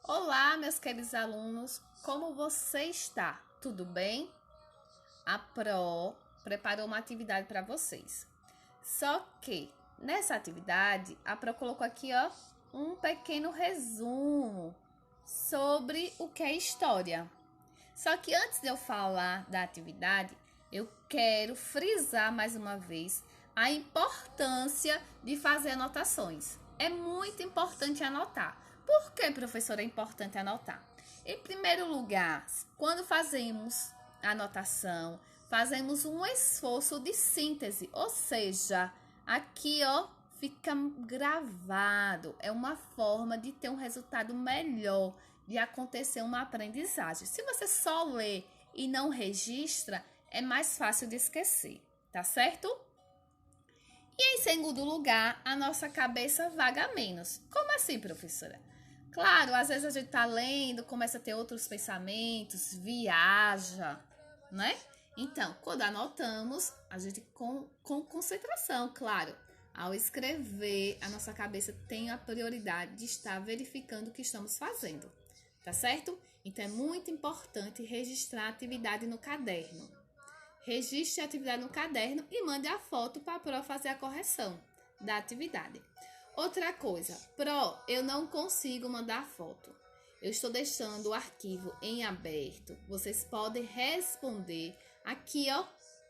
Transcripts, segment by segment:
Olá, meus queridos alunos, como você está? Tudo bem? A Pro preparou uma atividade para vocês. Só que nessa atividade, a Pro colocou aqui, um pequeno resumo sobre o que é história. Só que antes de eu falar da atividade, eu quero frisar mais uma vez a importância de fazer anotações. É muito importante anotar. Por que, professora, é importante anotar? Em primeiro lugar, quando fazemos anotação, fazemos um esforço de síntese, ou seja, aqui, fica gravado. É uma forma de ter um resultado melhor, de acontecer uma aprendizagem. Se você só lê e não registra, é mais fácil de esquecer, tá certo? E em segundo lugar, a nossa cabeça vaga menos. Como assim, professora? Claro, às vezes a gente tá lendo, começa a ter outros pensamentos, viaja, né? Então, quando anotamos, a gente com concentração, claro. Ao escrever, a nossa cabeça tem a prioridade de estar verificando o que estamos fazendo, tá certo? Então, é muito importante registrar a atividade no caderno. Registre a atividade no caderno e mande a foto para a Pro fazer a correção da atividade. Outra coisa, Pro, eu não consigo mandar foto. Eu estou deixando o arquivo em aberto. Vocês podem responder aqui,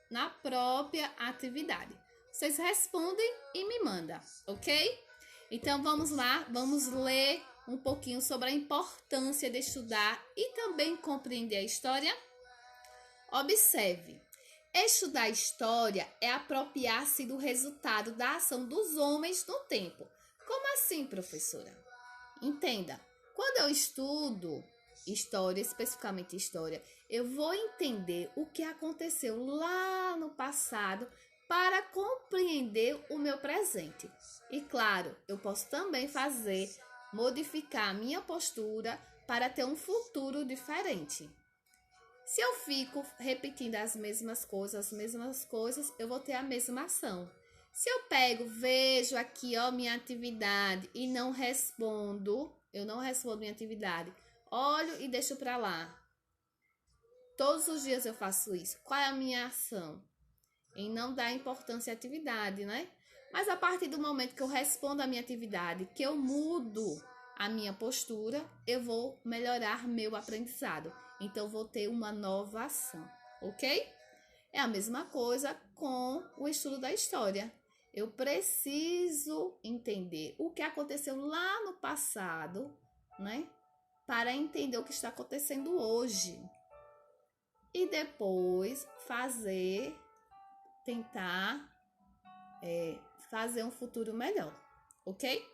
na própria atividade. Vocês respondem e me mandam, ok? Então vamos lá, vamos ler um pouquinho sobre a importância de estudar e também compreender a história. Observe. Estudar história é apropriar-se do resultado da ação dos homens no tempo. Como assim, professora? Entenda, quando eu estudo história, especificamente história, eu vou entender o que aconteceu lá no passado para compreender o meu presente. E claro, eu posso também modificar a minha postura para ter um futuro diferente. Se eu fico repetindo as mesmas coisas, eu vou ter a mesma ação. Se eu vejo aqui, minha atividade e não respondo, eu não respondo minha atividade, olho e deixo para lá. Todos os dias eu faço isso. Qual é a minha ação? Em não dar importância à atividade, né? Mas a partir do momento que eu respondo a minha atividade, que eu mudo a minha postura, eu vou melhorar meu aprendizado. Então, vou ter uma nova ação, ok? É a mesma coisa com o estudo da história. Eu preciso entender o que aconteceu lá no passado, né? Para entender o que está acontecendo hoje. E depois tentar fazer um futuro melhor, ok?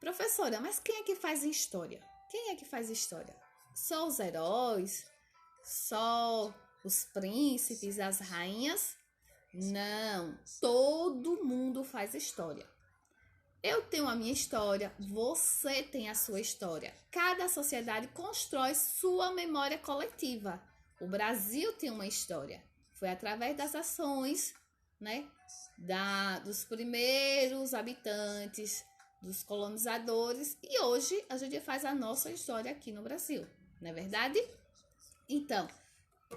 Professora, mas quem é que faz história? Quem é que faz história? Só os heróis? Só os príncipes, as rainhas? Não, todo mundo faz história. Eu tenho a minha história, você tem a sua história. Cada sociedade constrói sua memória coletiva. O Brasil tem uma história. Foi através das ações, né, dos primeiros habitantes, dos colonizadores, e hoje a gente faz a nossa história aqui no Brasil, não é verdade? Então,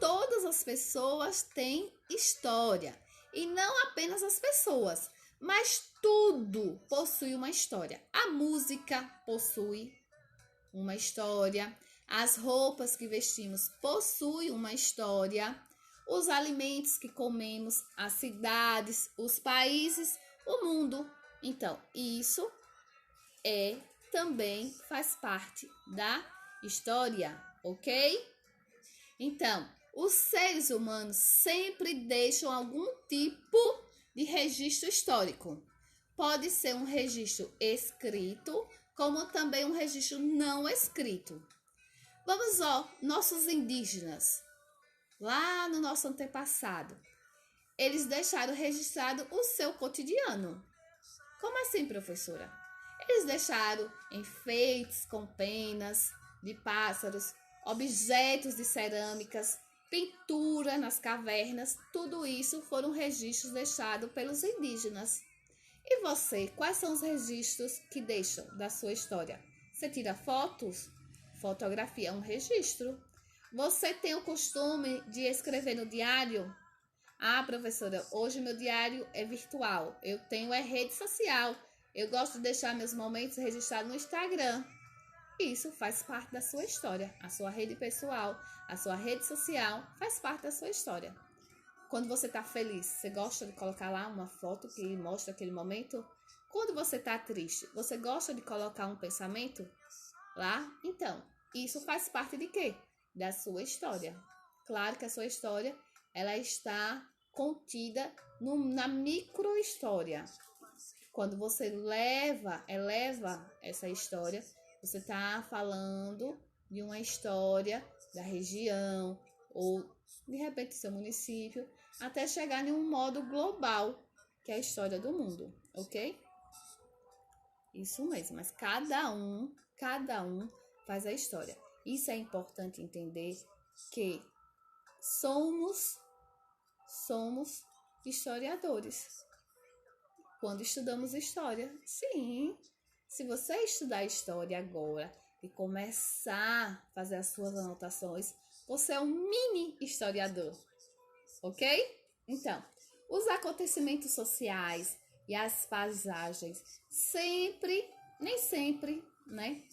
todas as pessoas têm história, e não apenas as pessoas, mas tudo possui uma história. A música possui uma história, as roupas que vestimos possuem uma história, os alimentos que comemos, as cidades, os países, o mundo. Então, isso também faz parte da história, ok? Então, os seres humanos sempre deixam algum tipo de registro histórico. Pode ser um registro escrito, como também um registro não escrito. Vamos, nossos indígenas, lá no nosso antepassado, eles deixaram registrado o seu cotidiano. Como assim, professora? Eles deixaram enfeites com penas de pássaros, objetos de cerâmicas, pintura nas cavernas, tudo isso foram registros deixados pelos indígenas. E você, quais são os registros que deixam da sua história? Você tira fotos? Fotografia é um registro. Você tem o costume de escrever no diário? Ah, professora, hoje meu diário é virtual. Eu tenho rede social. Eu gosto de deixar meus momentos registrados no Instagram. Isso faz parte da sua história. A sua rede pessoal, a sua rede social faz parte da sua história. Quando você está feliz, você gosta de colocar lá uma foto que mostra aquele momento? Quando você está triste, você gosta de colocar um pensamento lá? Então, isso faz parte de quê? Da sua história. Claro que a sua história, ela está contida na micro-história. Quando você eleva essa história, você está falando de uma história da região ou, de repente, do seu município, até chegar em um modo global, que é a história do mundo, ok? Isso mesmo, mas cada um faz a história. Isso é importante entender que somos historiadores. Quando estudamos história, sim. Se você estudar história agora e começar a fazer as suas anotações, você é um mini historiador, ok? Então, os acontecimentos sociais e as paisagens nem sempre, né,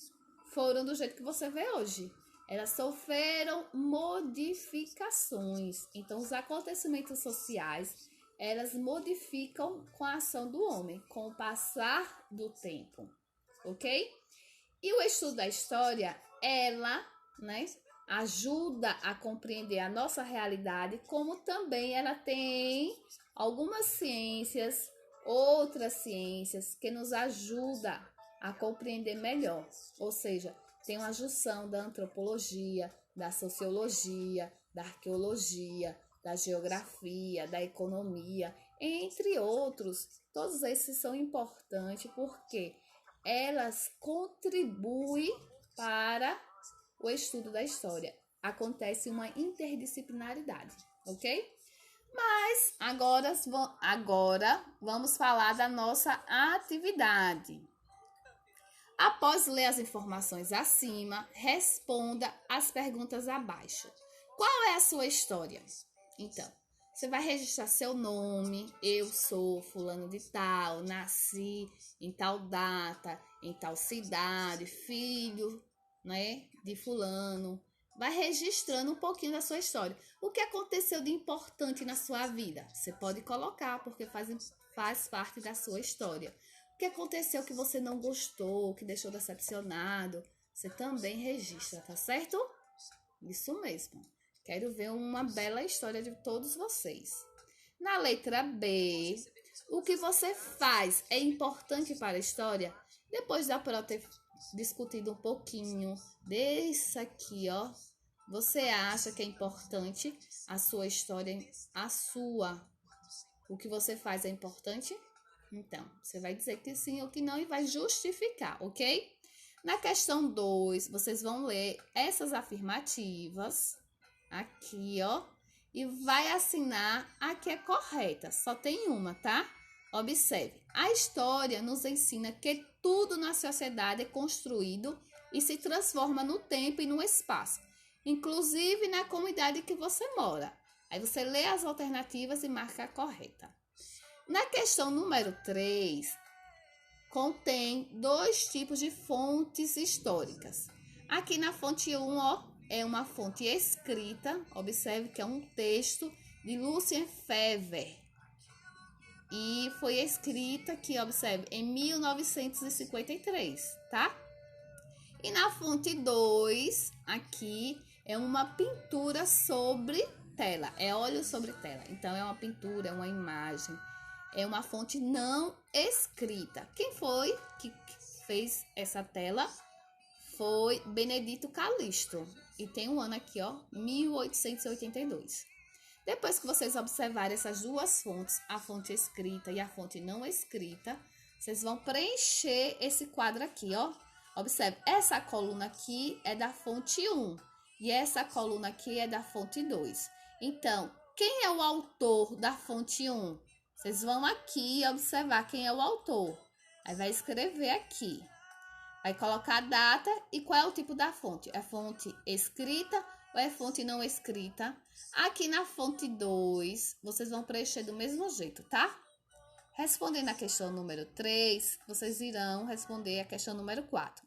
foram do jeito que você vê hoje. Elas sofreram modificações. Então, os acontecimentos sociais, elas modificam com a ação do homem, com o passar do tempo, ok? E o estudo da história, ela, né, ajuda a compreender a nossa realidade, como também ela tem algumas ciências, outras ciências que nos ajudam a compreender melhor. Ou seja, tem uma junção da antropologia, da sociologia, da arqueologia, da geografia, da economia, entre outros. Todos esses são importantes porque elas contribuem para o estudo da história. Acontece uma interdisciplinaridade, ok? Mas agora vamos falar da nossa atividade. Após ler as informações acima, responda as perguntas abaixo. Qual é a sua história? Então, você vai registrar seu nome. Eu sou fulano de tal, nasci em tal data, em tal cidade, filho, né, de fulano. Vai registrando um pouquinho da sua história. O que aconteceu de importante na sua vida? Você pode colocar, porque faz parte da sua história. O que aconteceu que você não gostou, que deixou decepcionado, você também registra, tá certo? Isso mesmo. Quero ver uma bela história de todos vocês. Na letra B, o que você faz é importante para a história? Depois da Pro ter discutido um pouquinho disso aqui, ó. Você acha que é importante a sua história, o que você faz é importante? Então, você vai dizer que sim ou que não e vai justificar, ok? Na questão 2, vocês vão ler essas afirmativas aqui, ó, e vai assinar a que é correta. Só tem uma, tá? Observe. A história nos ensina que tudo na sociedade é construído e se transforma no tempo e no espaço, inclusive na comunidade que você mora. Aí você lê as alternativas e marca a correta. Na questão número 3, contém 2 tipos de fontes históricas. Aqui na fonte 1, ó, é uma fonte escrita. Observe que é um texto de Lucien Febvre. E foi escrita aqui, observe, em 1953, tá? E na fonte 2, aqui, é uma pintura sobre tela. É óleo sobre tela. Então, é uma pintura, é uma imagem. É uma fonte não escrita. Quem foi que fez essa tela? Foi Benedito Calixto. E tem um ano aqui, ó, 1882. Depois que vocês observarem essas duas fontes, a fonte escrita e a fonte não escrita, vocês vão preencher esse quadro aqui, ó. Observe, essa coluna aqui é da fonte 1 e essa coluna aqui é da fonte 2. Então, quem é o autor da fonte 1? Vocês vão aqui observar quem é o autor. Aí vai escrever aqui. Vai colocar a data e qual é o tipo da fonte. É fonte escrita ou é fonte não escrita? Aqui na fonte 2, vocês vão preencher do mesmo jeito, tá? Respondendo a questão número 3, vocês irão responder a questão número 4.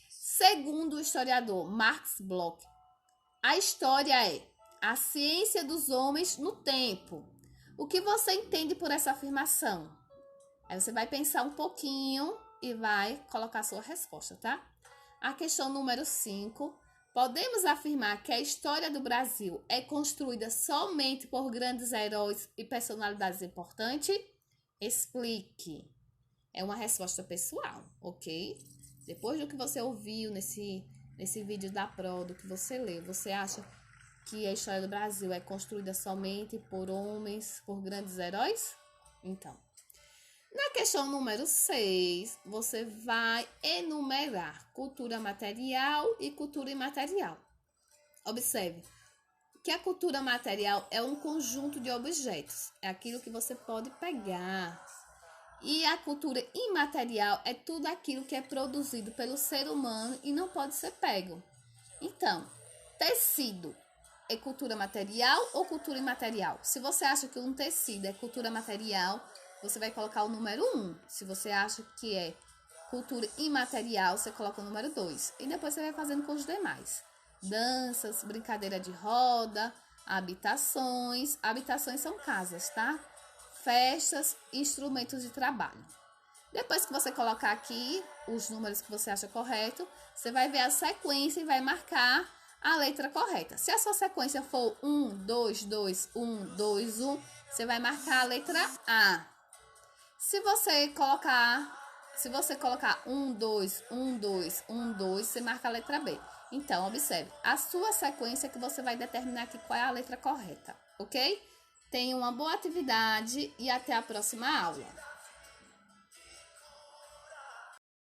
Segundo o historiador Max Bloch, a história é a ciência dos homens no tempo. O que você entende por essa afirmação? Aí você vai pensar um pouquinho e vai colocar a sua resposta, tá? A questão número 5. Podemos afirmar que a história do Brasil é construída somente por grandes heróis e personalidades importantes? Explique. É uma resposta pessoal, ok? Depois do que você ouviu nesse vídeo da Pro, do que você leu, você acha que a história do Brasil é construída somente por homens, por grandes heróis? Então, na questão número 6, você vai enumerar cultura material e cultura imaterial. Observe que a cultura material é um conjunto de objetos, é aquilo que você pode pegar. E a cultura imaterial é tudo aquilo que é produzido pelo ser humano e não pode ser pego. Então, tecido é cultura material ou cultura imaterial? Se você acha que um tecido é cultura material, você vai colocar o número 1. Se você acha que é cultura imaterial, você coloca o número 2. E depois você vai fazendo com os demais. Danças, brincadeira de roda, habitações. Habitações são casas, tá? Festas, instrumentos de trabalho. Depois que você colocar aqui os números que você acha correto, você vai ver a sequência e vai marcar a letra correta. Se a sua sequência for 1, 2, 2, 1, 2, 1, você vai marcar a letra A. Se você colocar 1, 2, 1, 2, 1, 2, você marca a letra B. Então, observe, a sua sequência que você vai determinar aqui qual é a letra correta, ok? Tenha uma boa atividade e até a próxima aula.